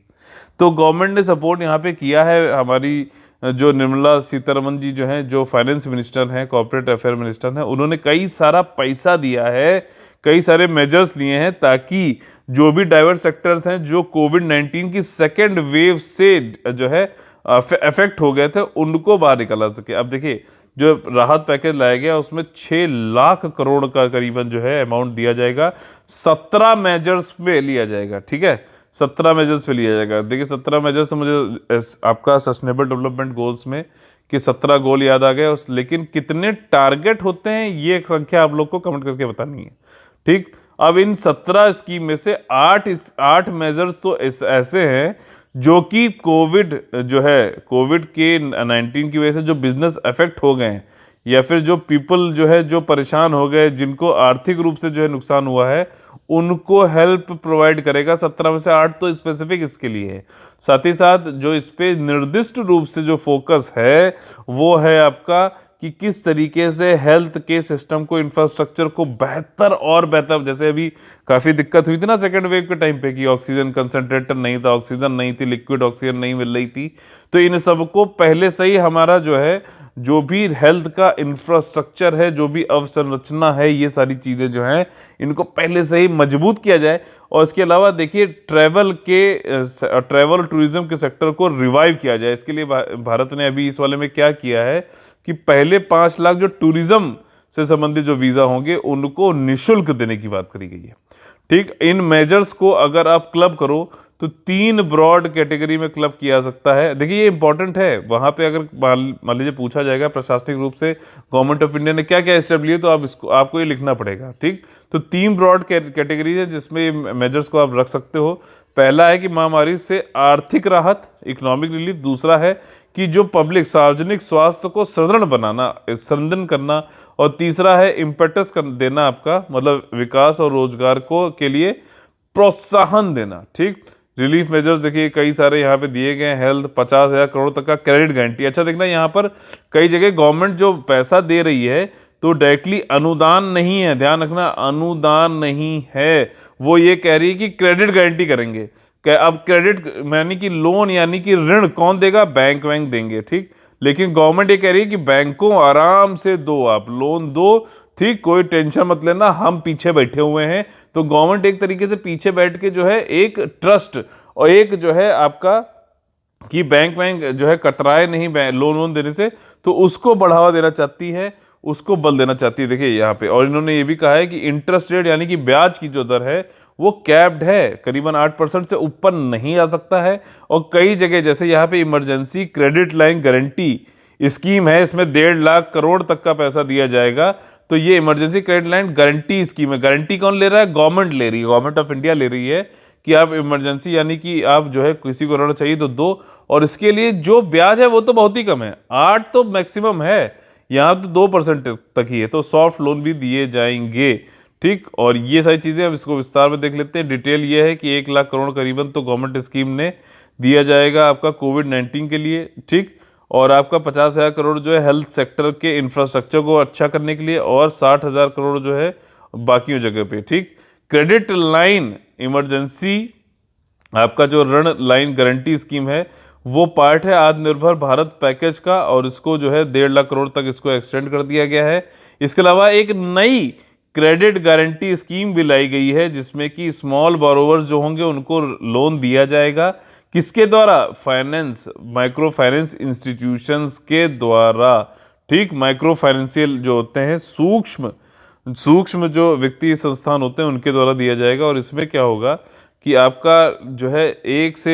तो गवर्नमेंट ने सपोर्ट यहाँ पे किया है, हमारी जो निर्मला सीतारमन जी जो हैं, जो फाइनेंस मिनिस्टर हैं, कॉर्पोरेट अफेयर मिनिस्टर हैं, उन्होंने कई सारा पैसा दिया है, कई सारे मेजर्स लिए हैं ताकि जो भी डाइवर्स सेक्टर्स हैं जो कोविड-19 की सेकेंड वेव से जो है अफेक्ट हो गए थे, उनको बाहर निकाला सके। अब देखिए, जो राहत पैकेज लाया गया उसमें 6 लाख करोड़ का करीबन जो है अमाउंट दिया जाएगा, 17 मेजर्स पे लिया जाएगा। ठीक है, 17 मेजर्स पे लिया जाएगा। देखिए 17 मेजर्स से मुझे आपका सस्टेनेबल डेवलपमेंट गोल्स में कि 17 गोल याद आ गए, लेकिन कितने टारगेट होते हैं ये एक संख्या आप लोग को कमेंट करके बतानी है। ठीक, अब इन 17 स्कीम में से 8 मेजर्स तो ऐसे हैं जो कि कोविड के 19 की वजह से जो बिजनेस अफेक्ट हो गए हैं, या फिर जो पीपल जो है जो परेशान हो गए, जिनको आर्थिक रूप से जो है नुकसान हुआ है, उनको हेल्प प्रोवाइड करेगा। 17 में से 8 तो स्पेसिफिक इसके लिए है। साथ ही साथ जो इस पे निर्दिष्ट रूप से जो फोकस है वो है आपका कि किस तरीके से हेल्थ के सिस्टम को, इंफ्रास्ट्रक्चर को बेहतर और बेहतर, जैसे अभी काफ़ी दिक्कत हुई थी ना सेकेंड वेव के टाइम पे कि ऑक्सीजन कंसंट्रेटर नहीं था, ऑक्सीजन नहीं थी, लिक्विड ऑक्सीजन नहीं मिल रही थी, तो इन सबको पहले से ही हमारा जो है जो भी हेल्थ का इंफ्रास्ट्रक्चर है, जो भी अवसंरचना है, ये सारी चीज़ें जो हैं इनको पहले से ही मजबूत किया जाए। और इसके अलावा देखिए ट्रैवल टूरिज्म के सेक्टर को रिवाइव किया जाए। इसके लिए भारत ने अभी इस वाले में क्या किया है कि पहले 5 लाख जो टूरिज्म से संबंधित जो वीज़ा होंगे उनको निःशुल्क देने की बात करी गई है। ठीक, इन मेजर्स को अगर आप क्लब करो तो 3 ब्रॉड कैटेगरी में क्लब किया जा सकता है। देखिए ये इंपॉर्टेंट है, वहाँ पे अगर मान लीजिए पूछा जाएगा प्रशासनिक रूप से गवर्नमेंट ऑफ इंडिया ने क्या क्या स्टेप लिए, तो आपको ये लिखना पड़ेगा। ठीक, तो 3 ब्रॉड कैटेगरी है जिसमें मेजर्स को आप रख सकते हो। पहला है कि महामारी से आर्थिक राहत, इकोनॉमिक रिलीफ। दूसरा है कि जो पब्लिक सार्वजनिक स्वास्थ्य को सुदृढ़ बनाना, संवर्धन करना। और तीसरा है इम्पेटस देना, आपका मतलब विकास और रोजगार को के लिए प्रोत्साहन देना। ठीक, रिलीफ मेजर्स देखिए कई सारे यहाँ पे दिए गए हैं। हेल्थ 50,000 करोड़ तक का क्रेडिट गारंटी। अच्छा देखना यहाँ पर कई जगह गवर्नमेंट जो पैसा दे रही है तो डायरेक्टली अनुदान नहीं है, ध्यान रखना, अनुदान नहीं है, वो ये कह रही है कि क्रेडिट गारंटी करेंगे। अब क्रेडिट यानी कि लोन, यानी कि ऋण कौन देगा, बैंक देंगे। ठीक, लेकिन गवर्नमेंट ये कह रही है कि बैंकों आराम से दो, आप लोन दो। ठीक, कोई टेंशन मत लेना, हम पीछे बैठे हुए हैं। तो गवर्नमेंट एक तरीके से पीछे बैठ के जो है एक ट्रस्ट और एक जो है आपका कि बैंक जो है कतराए नहीं लोन देने से, तो उसको बढ़ावा देना चाहती है, उसको बल देना चाहती है। देखिए यहाँ पे, और इन्होंने ये भी कहा है कि इंटरेस्ट रेट यानी कि ब्याज की जो दर है वो कैप्ड है, करीबन 8% से ऊपर नहीं आ सकता है। और कई जगह जैसे यहाँ पे emergency credit line guarantee scheme है, इसमें 1.5 लाख करोड़ तक का पैसा दिया जाएगा। तो ये emergency credit line guarantee scheme है। गारंटी कौन ले रहा है, गवर्नमेंट ले रही है, गवर्नमेंट ऑफ इंडिया ले रही है कि आप इमरजेंसी यानी कि आप जो है किसी को ऋण चाहिए तो दो। और इसके लिए जो ब्याज है वो तो बहुत ही कम है, 8 तो मैक्सिमम है, यहाँ तो 2% तक ही है, तो सॉफ्ट लोन भी दिए जाएंगे। ठीक, और ये सारी चीज़ें अब इसको विस्तार में देख लेते हैं। डिटेल ये है कि 1 लाख करोड़ करीबन तो गवर्नमेंट स्कीम ने दिया जाएगा आपका कोविड-19 के लिए। ठीक, और आपका 50,000 करोड़ जो है हेल्थ सेक्टर के इंफ्रास्ट्रक्चर को अच्छा करने के लिए, और 60,000 करोड़ जो है बाकी जगह पे। ठीक, क्रेडिट लाइन इमरजेंसी आपका जो ऋण लाइन गारंटी स्कीम है वो पार्ट है आत्मनिर्भर भारत पैकेज का, और इसको जो है 1.5 लाख करोड़ तक इसको एक्सटेंड कर दिया गया है। इसके अलावा एक नई क्रेडिट गारंटी स्कीम भी लाई गई है जिसमें कि स्मॉल बोरोवर्स जो होंगे उनको लोन दिया जाएगा। किसके द्वारा, माइक्रो फाइनेंस इंस्टीट्यूशंस के द्वारा। ठीक, माइक्रो फाइनेंशियल जो होते हैं सूक्ष्म जो वित्तीय संस्थान होते हैं उनके द्वारा दिया जाएगा। और इसमें क्या होगा कि आपका जो है 1 से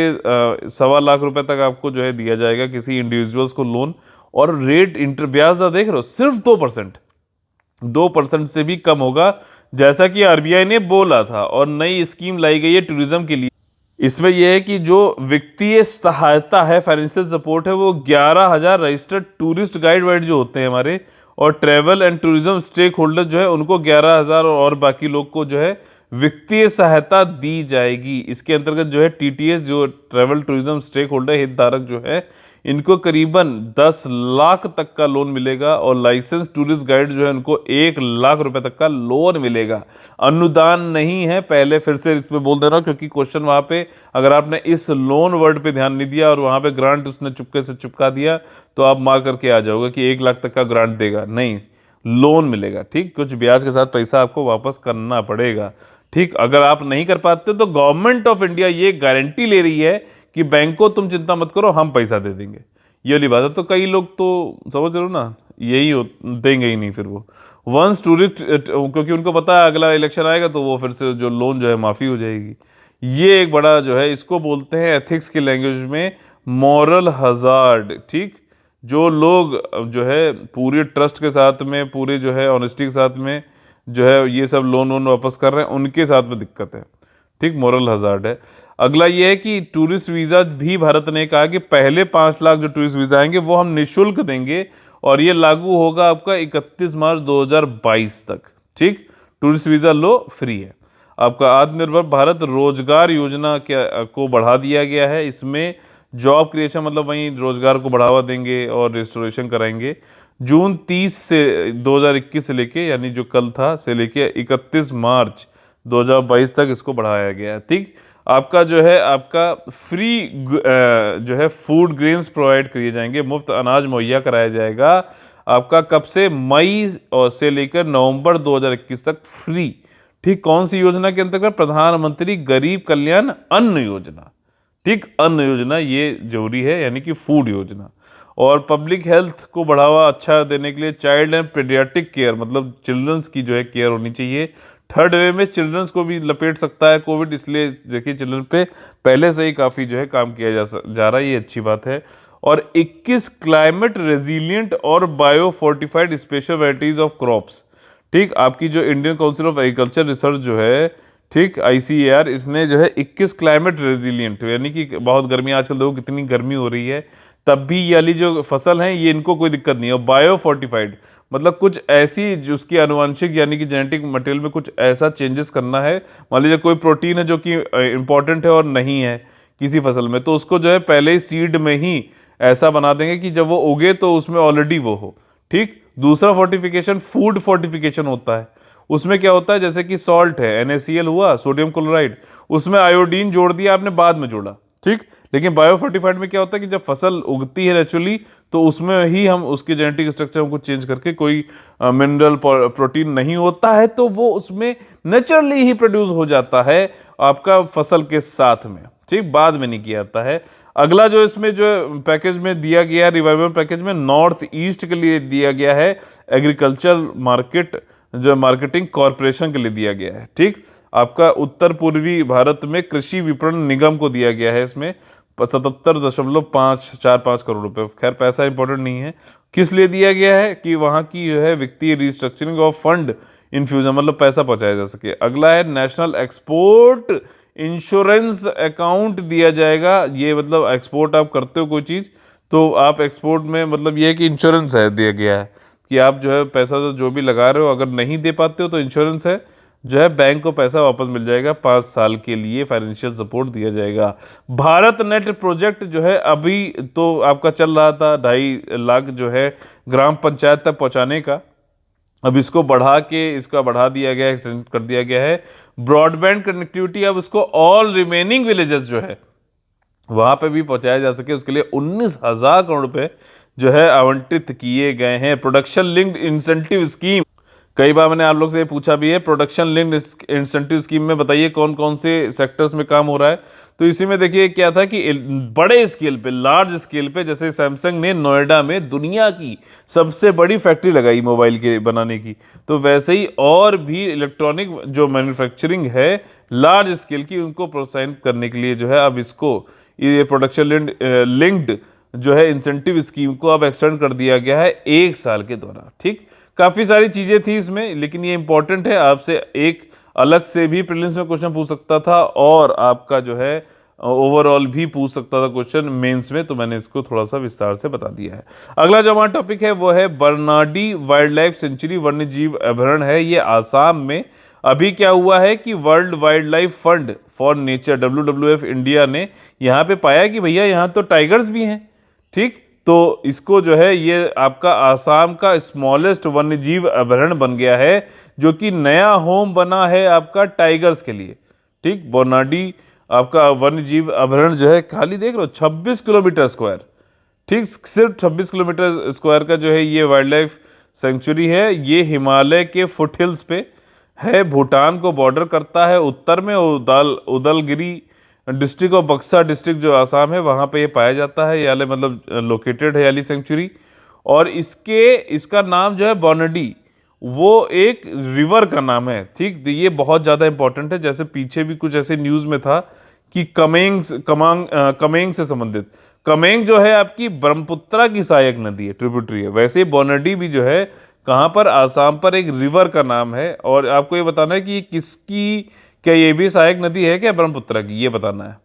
1.25 लाख रुपए तक आपको जो है दिया जाएगा किसी इंडिविजुअल्स को लोन। और रेट ब्याज दर देख रहे हो, सिर्फ 2% से भी कम होगा, जैसा कि आरबीआई ने बोला था। और नई स्कीम लाई गई है टूरिज्म के लिए। इसमें यह है कि जो वित्तीय सहायता है, फाइनेंशियल सपोर्ट है, वो 11,000 रजिस्टर्ड टूरिस्ट गाइड वाइड जो होते हैं हमारे, और travel and tourism stake holder जो है उनको 11,000, और बाकी लोग को जो है वित्तीय सहायता दी जाएगी। इसके अंतर्गत जो है टीटीएस, जो ट्रैवल टूरिज्म स्टेक होल्डर हितधारक जो है, इनको करीबन 10 लाख तक का लोन मिलेगा और लाइसेंस टूरिस्ट गाइड जो है उनको 1 लाख रुपए तक का लोन मिलेगा। अनुदान नहीं है, पहले फिर से इस पे बोल दे रहा हूँ क्योंकि क्वेश्चन वहां पे अगर आपने इस लोन वर्ड पे ध्यान नहीं दिया और वहां पे ग्रांट उसने चुपके से चिपका दिया तो आप मार करके आ जाओगे कि 1 लाख तक का ग्रांट देगा, नहीं, लोन मिलेगा। ठीक, कुछ ब्याज के साथ पैसा आपको वापस करना पड़ेगा। ठीक, अगर आप नहीं कर पाते तो गवर्नमेंट ऑफ इंडिया ये गारंटी ले रही है कि बैंक को तुम चिंता मत करो, हम पैसा दे देंगे। ये वाली बात है। तो कई लोग तो समझ रहे हो ना, यही देंगे ही नहीं फिर वो वंस टूरिस्ट, क्योंकि उनको पता है अगला इलेक्शन आएगा तो वो फिर से जो लोन जो है माफ़ी हो जाएगी। ये एक बड़ा जो है, इसको बोलते हैं एथिक्स की लैंग्वेज में मॉरल हजार्ड। ठीक, जो लोग जो है पूरे ट्रस्ट के साथ में, पूरे जो है ऑनेस्टी के साथ में जो है ये सब लोन वोन वापस कर रहे हैं, उनके साथ में दिक्कत है। ठीक, मॉरल हजार्ड है। अगला ये है कि टूरिस्ट वीज़ा भी भारत ने कहा कि पहले 5 लाख जो टूरिस्ट वीज़ा आएंगे वो हम निःशुल्क देंगे और ये लागू होगा आपका 31 मार्च 2022 तक। ठीक, टूरिस्ट वीज़ा लो, फ्री है। आपका आत्मनिर्भर भारत रोजगार योजना को बढ़ा दिया गया है। इसमें जॉब क्रिएशन मतलब वहीं रोजगार को बढ़ावा देंगे और रिस्टोरेशन कराएंगे। जून 30 से 2021 से लेके, यानी जो कल था, से लेके 31 मार्च 2022 तक इसको बढ़ाया गया है। ठीक, आपका जो है आपका फ्री जो है फूड ग्रेन्स प्रोवाइड किए जाएंगे, मुफ्त अनाज मुहैया कराया जाएगा। आपका कब से? मई और से लेकर नवंबर 2021 तक फ्री। ठीक, कौन सी योजना के अंतर्गत? प्रधानमंत्री गरीब कल्याण अन्न योजना। ठीक, अन्न योजना ये जरूरी है, यानी कि फूड योजना। और पब्लिक हेल्थ को बढ़ावा अच्छा देने के लिए चाइल्ड एंड पीडियाट्रिक केयर, मतलब चिल्ड्रंस की जो है केयर होनी चाहिए। थर्ड वे में चिल्ड्रंस को भी लपेट सकता है कोविड, इसलिए देखिए चिल्ड्रन पे पहले से ही काफ़ी जो है काम किया जा रहा है, ये अच्छी बात है। और 21 क्लाइमेट रेजिलियंट और bio fortified special varieties of crops. ठीक, आपकी जो Indian council of agriculture research जो है, ठीक, ICAR, इसने जो है 21 क्लाइमेट रेजिलियंट, यानी कि बहुत गर्मी, आजकल देखो कितनी गर्मी हो रही है, तब भी ये वाली जो फसल है ये इनको कोई दिक्कत नहीं है। और बायो फोर्टिफाइड मतलब कुछ ऐसी जो उसकी आनुवंशिक यानी कि जेनेटिक मटेरियल में कुछ ऐसा चेंजेस करना है। मान लीजिए कोई प्रोटीन है जो कि इंपॉर्टेंट है और नहीं है किसी फसल में, तो उसको जो है पहले ही सीड में ही ऐसा बना देंगे कि जब वो उगे तो उसमें ऑलरेडी वो हो। ठीक, दूसरा फोर्टिफिकेशन फूड फोर्टिफिकेशन होता है। उसमें क्या होता है, जैसे कि सॉल्ट है, NaCl हुआ, सोडियम क्लोराइड, उसमें आयोडीन जोड़ दिया आपने, बाद में जोड़ा। ठीक, लेकिन बायोफोर्टिफाइड में क्या होता है कि जब फसल उगती है नेचुरली तो उसमें ही हम उसके जेनेटिक स्ट्रक्चर को चेंज करके, कोई मिनरल प्रोटीन नहीं होता है तो वो उसमें नेचुरली ही प्रोड्यूस हो जाता है आपका फसल के साथ में। ठीक, बाद में नहीं किया जाता है। अगला जो इसमें जो पैकेज में दिया गया, रिवाइवल पैकेज में नॉर्थ ईस्ट के लिए दिया गया है, एग्रीकल्चर मार्केट जो मार्केटिंग कॉरपोरेशन के लिए दिया गया है। ठीक, आपका उत्तर पूर्वी भारत में कृषि विपणन निगम को दिया गया है, इसमें 77.545 करोड़ रुपए। खैर पैसा इंपॉर्टेंट नहीं है, किस लिए दिया गया है कि वहाँ की जो है वित्तीय रिस्ट्रक्चरिंग ऑफ फंड इन्फ्यूजन, मतलब पैसा पहुंचाया जा सके। अगला है नेशनल एक्सपोर्ट इंश्योरेंस अकाउंट दिया जाएगा। ये मतलब एक्सपोर्ट आप करते हो कोई चीज़ तो आप एक्सपोर्ट में मतलब ये है कि इंश्योरेंस है, दिया गया है कि आप जो है पैसा जो भी लगा रहे हो अगर नहीं दे पाते हो तो इंश्योरेंस है, जो है बैंक को पैसा वापस मिल जाएगा, 5 साल के लिए फाइनेंशियल सपोर्ट दिया जाएगा। भारत नेट प्रोजेक्ट जो है अभी तो आपका चल रहा था 2.5 लाख जो है ग्राम पंचायत तक पहुंचाने का, अब इसको बढ़ा दिया गया है, एक्सटेंड कर दिया गया है। ब्रॉडबैंड कनेक्टिविटी अब इसको ऑल रिमेनिंग विलेजेस जो है वहां पे भी पहुंचाया जा सके, उसके लिए 19,000 करोड़ रुपए जो है आवंटित किए गए हैं। प्रोडक्शन लिंक्ड इंसेंटिव स्कीम, कई बार मैंने आप लोग से ये पूछा भी है, प्रोडक्शन लिंक्ड इंसेंटिव स्कीम में बताइए कौन कौन से सेक्टर्स में काम हो रहा है। तो इसी में देखिए क्या था कि बड़े स्केल पे, लार्ज स्केल पे, जैसे सैमसंग ने नोएडा में दुनिया की सबसे बड़ी फैक्ट्री लगाई मोबाइल के बनाने की, तो वैसे ही और भी इलेक्ट्रॉनिक जो मैन्युफैक्चरिंग है लार्ज स्केल की, उनको प्रोत्साहित करने के लिए जो है अब इसको ये प्रोडक्शन लिंक्ड जो है इंसेंटिव स्कीम को अब एक्सटेंड कर दिया गया है 1 साल के दौरान। ठीक, काफ़ी सारी चीज़ें थी इसमें, लेकिन ये इंपॉर्टेंट है, आपसे एक अलग से भी प्रीलिम्स में क्वेश्चन पूछ सकता था और आपका जो है ओवरऑल भी पूछ सकता था क्वेश्चन मेंस में, तो मैंने इसको थोड़ा सा विस्तार से बता दिया है। अगला जो हमारा टॉपिक है वो है बरनाडी वाइल्ड लाइफ सेंचुरी, वन्य जीव अभयारण्य है ये आसाम में। अभी क्या हुआ है कि world wild life fund for nature WWF India ने यहाँ पे पाया कि भैया यहाँ तो टाइगर्स भी हैं। ठीक, तो इसको जो है ये आपका आसाम का स्मॉलेस्ट वन्यजीव अभयारण्य बन गया है, जो कि नया होम बना है आपका टाइगर्स के लिए। ठीक, बोनाडी आपका वन्यजीव अभयारण्य जो है, खाली देख लो 26 किलोमीटर स्क्वायर। ठीक, सिर्फ 26 किलोमीटर स्क्वायर का जो है ये वाइल्ड लाइफ सेंचुरी है। ये हिमालय के फुट हिल्स पे है, भूटान को बॉर्डर करता है, उत्तर में उदलगिरी डिस्ट्रिक्ट और बक्सा डिस्ट्रिक्ट जो आसाम है वहाँ पे ये पाया जाता है। याले मतलब लोकेटेड है याली सेंचुरी। और इसका नाम जो है बोनाडी, वो एक रिवर का नाम है। ठीक, तो ये बहुत ज़्यादा इंपॉर्टेंट है। जैसे पीछे भी कुछ ऐसे न्यूज़ में था कि कमेंग से संबंधित, कमेंग जो है आपकी ब्रह्मपुत्रा की सहायक नदी है, ट्रिब्यूटरी है। वैसे ही बोनाडी भी जो है कहाँ पर, आसाम पर एक रिवर का नाम है। और आपको ये बताना है कि किसकी, क्या ये भी सहायक नदी है क्या ब्रह्मपुत्रा की, ये बताना है।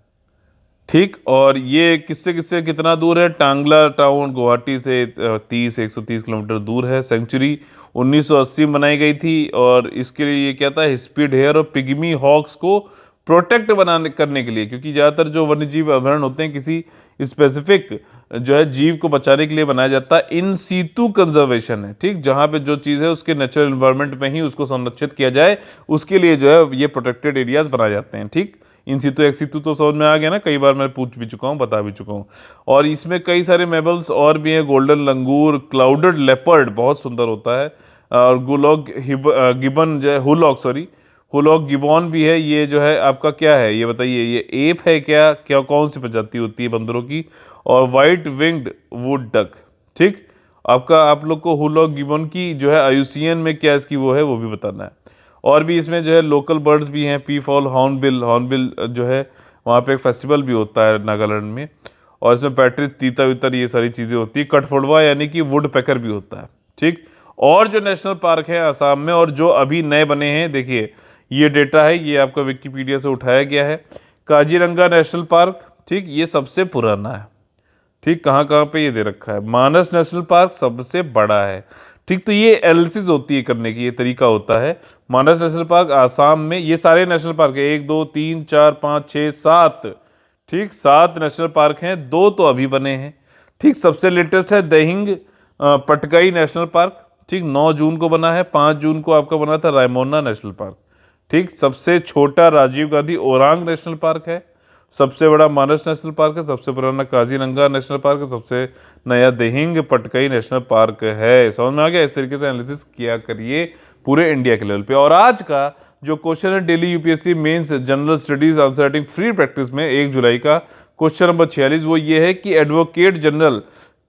ठीक, और ये किससे किससे कितना दूर है, टांगला टाउन गुवाहाटी से 130 किलोमीटर दूर है। सेंचुरी 1980 में बनाई गई थी और इसके लिए ये क्या था, स्पीड हेयर और पिग्मी हॉक्स को प्रोटेक्ट बनाने करने के लिए, क्योंकि ज़्यादातर जो वन्यजीव अभयारण्य होते हैं किसी स्पेसिफिक जो है जीव को बचाने के लिए बनाया जाता है। इन सीतु कंजर्वेशन है। ठीक, जहाँ पे जो चीज़ है उसके नेचुरल इन्वायरमेंट में ही उसको संरक्षित किया जाए, उसके लिए जो है ये प्रोटेक्टेड एरियाज बनाए जाते हैं। ठीक, इन सीतु एक्स सीतु तो समझ में आ गया ना, कई बार मैं पूछ भी चुका हूँ, बता भी चुका हूँ। और इसमें कई सारे मेबल्स और भी हैं, गोल्डन लंगूर, क्लाउडेड लेपर्ड बहुत सुंदर होता है, और गुलॉग गिबन जो है, हुलॉक गिबॉन भी है। ये जो है आपका क्या है ये बताइए, ये एप है क्या, क्या कौन सी प्रजाति होती है बंदरों की। और वाइट विंग्ड वुड डक। ठीक, आपका आप लोग को हुलॉक गिबॉन की जो है आयुसियन में क्या इसकी वो है वो भी बताना है। और भी इसमें जो है लोकल बर्ड्स भी हैं, पी फॉल, हॉर्नबिल जो है वहाँ पे एक फेस्टिवल भी होता है नागालैंड में। और इसमें पैट्रिज, तीता वितर ये सारी चीज़ें होती है। कठफोड़वा यानी कि वुड पैकर भी होता है। ठीक, और जो नेशनल पार्क है आसाम में और जो अभी नए बने हैं, देखिए ये डेटा है, ये आपका विकिपीडिया से उठाया गया है। काजीरंगा नेशनल पार्क, ठीक, ये सबसे पुराना है। ठीक, कहाँ कहाँ पे ये दे रखा है। मानस नेशनल पार्क सबसे बड़ा है। ठीक, तो ये एनालिसिस होती है करने की, ये तरीका होता है। मानस नेशनल पार्क आसाम में, ये सारे नेशनल पार्क है, 1 2 3 4 5 6 7। ठीक, 7 नेशनल पार्क हैं, 2 तो अभी बने हैं। ठीक, सबसे लेटेस्ट है दहिंग पटकाई नेशनल पार्क। ठीक, 9 जून को बना है। 5 जून को आपका बना था रायमोना नेशनल पार्क। ठीक, सबसे छोटा राजीव गांधी ओरांग नेशनल पार्क है। सबसे बड़ा मानस नेशनल पार्क है। सबसे पुराना काजीरंगा नेशनल पार्क है। सबसे नया दिहिंग पटकई नेशनल पार्क है। समझ में आ गया? इस तरीके से एनालिसिस किया करिए पूरे इंडिया के लेवल पे। और आज का जो क्वेश्चन है daily UPSC mains general studies answer writing free practice में 1 जुलाई का क्वेश्चन नंबर 46, वो ये है कि एडवोकेट जनरल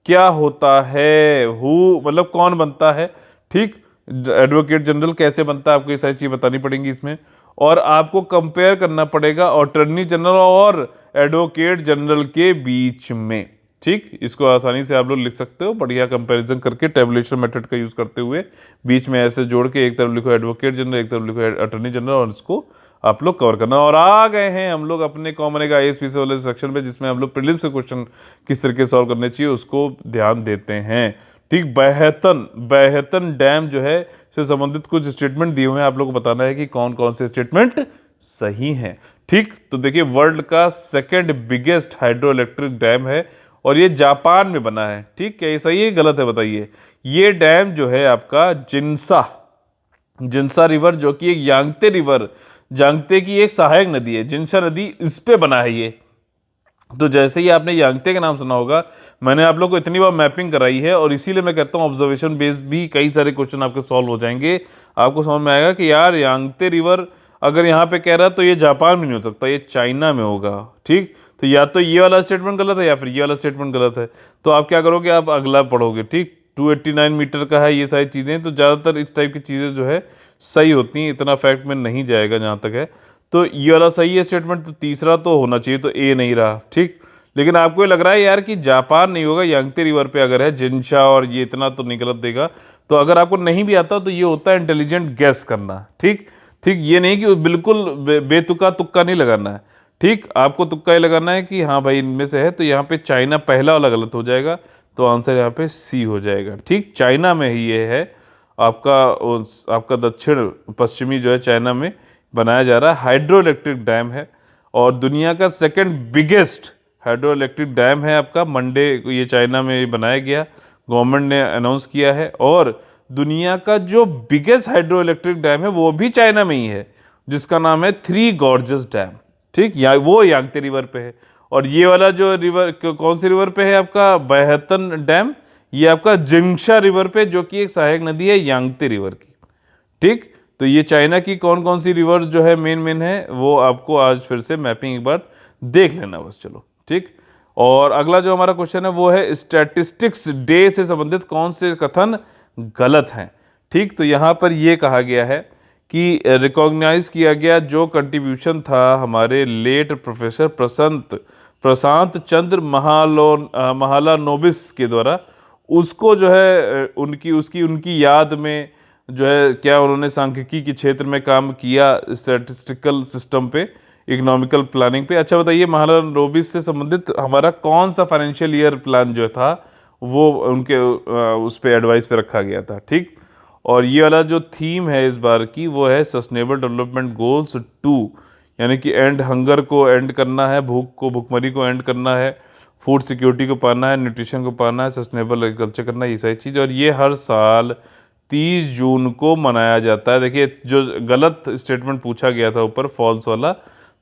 क्या होता है, हु मतलब कौन बनता है। ठीक, एडवोकेट जनरल कैसे बनता है, आपको ये सारी चीज़ बतानी पड़ेंगी इसमें। और आपको कंपेयर करना पड़ेगा अटॉर्नी जनरल और एडवोकेट जनरल के बीच में। ठीक, इसको आसानी से आप लोग लिख सकते हो बढ़िया कंपैरिजन करके, टेबुलेशन मेथड का यूज़ करते हुए। बीच में ऐसे जोड़ के एक तरफ लिखो एडवोकेट जनरल, एक तरफ लिखो अटॉर्नी जनरल, और इसको आप लोग कवर करना। और आ गए हैं हम लोग अपने कॉमन का आईएएस वाले सेक्शन पे, जिसमें हम लोग प्रीलिम्स के क्वेश्चन किस तरीके सॉल्व करने चाहिए उसको ध्यान देते हैं। ठीक, बहतन डैम जो है से संबंधित कुछ स्टेटमेंट दिए हुए हैं, आप लोग को बताना है कि कौन कौन से स्टेटमेंट सही हैं। ठीक, तो देखिए वर्ल्ड का second biggest hydro electric dam है और ये जापान में बना है। ठीक, क्या ये सही है गलत है बताइए। ये डैम जो है आपका जिनसा रिवर, जो कि एक यांगते की एक सहायक नदी है, जिनसा नदी, इस पे बना है ये। तो जैसे ही आपने यांगते का नाम सुना होगा, मैंने आप लोग को इतनी बार मैपिंग कराई है और इसीलिए मैं कहता हूँ ऑब्जर्वेशन बेस्ड भी कई सारे क्वेश्चन आपके सॉल्व हो जाएंगे। आपको समझ में आएगा कि यार यांगते रिवर अगर यहाँ पे कह रहा है तो ये जापान में नहीं हो सकता, ये चाइना में होगा। ठीक, तो या तो ये वाला स्टेटमेंट गलत है या फिर ये वाला स्टेटमेंट गलत है। तो आप क्या करोगे, आप अगला पढ़ोगे। ठीक, 289 मीटर का है, ये सारी चीज़ें, तो ज़्यादातर इस टाइप की चीज़ें जो है सही होती हैं। इतना फैक्ट में नहीं जाएगा जहाँ तक है। तो ये वाला सही है स्टेटमेंट, तो तीसरा तो होना चाहिए, तो ए नहीं रहा। ठीक, लेकिन आपको ये लग रहा है यार कि जापान नहीं होगा, यांगते रिवर पे अगर है जिनशा, और ये इतना तो नहीं गलत देगा। तो अगर आपको नहीं भी आता तो ये होता है इंटेलिजेंट गैस करना। ठीक, ये नहीं कि बिल्कुल बेतुका तुक्का नहीं लगाना है। ठीक, आपको तुक्का ही लगाना है कि हाँ भाई इनमें से है। तो यहाँ पे चाइना पहला वाला गलत हो जाएगा, तो आंसर यहाँ पे सी हो जाएगा। ठीक, चाइना में ही ये है आपका दक्षिण पश्चिमी जो है चाइना में बनाया जा रहा है हाइड्रो इलेक्ट्रिक डैम है और दुनिया का second biggest hydro electric dam है आपका मंडे, ये चाइना में बनाया गया, गवर्नमेंट ने अनाउंस किया है। और दुनिया का जो बिगेस्ट हाइड्रो इलेक्ट्रिक डैम है वो भी चाइना में ही है, जिसका नाम है थ्री गॉर्जेस डैम। ठीक, या वो यांगत्से रिवर पे है। और ये वाला जो रिवर कौन सी रिवर पे है आपका, बहतन डैम, ये आपका जिंगशा रिवर पे, जो कि एक सहायक नदी है यांगत्से रिवर की। ठीक, तो ये चाइना की कौन कौन सी रिवर्स जो है मेन है, वो आपको आज फिर से मैपिंग एक बार देख लेना बस। चलो ठीक, और अगला जो हमारा क्वेश्चन है वो है स्टैटिस्टिक्स डे से संबंधित कौन से कथन गलत हैं। ठीक, तो यहाँ पर ये कहा गया है कि रिकॉग्नाइज किया गया जो कंट्रीब्यूशन था हमारे लेट प्रोफेसर प्रशांत चंद्र महालानोबिस के द्वारा, उसको जो है उनकी याद में जो है क्या उन्होंने सांख्यिकी के क्षेत्र में काम किया, स्टैटिस्टिकल सिस्टम पे, इकोनॉमिकल प्लानिंग पे। अच्छा बताइए, महालानोबिस से संबंधित हमारा कौन सा फाइनेंशियल ईयर प्लान जो था वो उनके उस पे एडवाइस पे रखा गया था। ठीक, और ये वाला जो थीम है इस बार की वो है सस्टेनेबल डेवलपमेंट गोल्स 2, यानी कि एंड हंगर को एंड करना है, भूखमरी को एंड करना है, फूड सिक्योरिटी को पाना है, न्यूट्रिशन को पाना है, सस्टेनेबल एग्रीकल्चर करना है, ये सारी चीज़। और ये हर साल 30 जून को मनाया जाता है। देखिए जो गलत स्टेटमेंट पूछा गया था ऊपर फॉल्स वाला,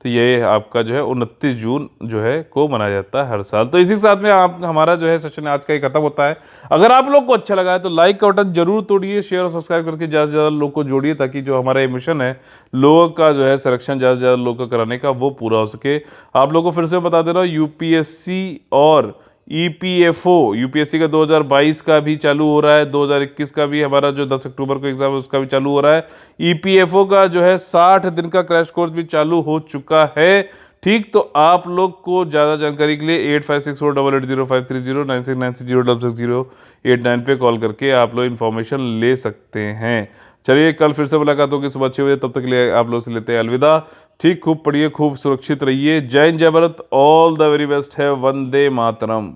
तो ये आपका जो है 29 जून जो है को मनाया जाता है हर साल। तो इसी के साथ में आप हमारा जो है सेशन आज का ही खत्म होता है। अगर आप लोग को अच्छा लगा है तो लाइक का बटन जरूर तोड़िए, शेयर और सब्सक्राइब करके ज़्यादा से ज़्यादा लोग को जोड़िए, ताकि जो हमारा ये मिशन है लोगों का जो है संरक्षण ज़्यादा से ज़्यादा लोगों का कराने का वो पूरा हो सके। आप लोग को फिर से बता दे रहा हूँ, यूपीएससी और ईपीएफओ, यूपीएससी का 2022 का भी चालू हो रहा है, 2021 का भी हमारा जो 10 अक्टूबर को एग्जाम है उसका भी चालू हो रहा है। ईपीएफओ का जो है 60 दिन का क्रैश कोर्स भी चालू हो चुका है। ठीक, तो आप लोग को ज़्यादा जानकारी के लिए 8564880530 9696066089 पे कॉल करके आप लोग इन्फॉर्मेशन ले सकते हैं। चलिए कल फिर से मुलाकात होगी सुबह 6 बजे, तब तक के लिए आप लोग से लेते हैं अलविदा। ठीक, खूब पढ़िए, खूब सुरक्षित रहिए। जय हिंद, जय Bharat, all the very best है, वंदे मातरम।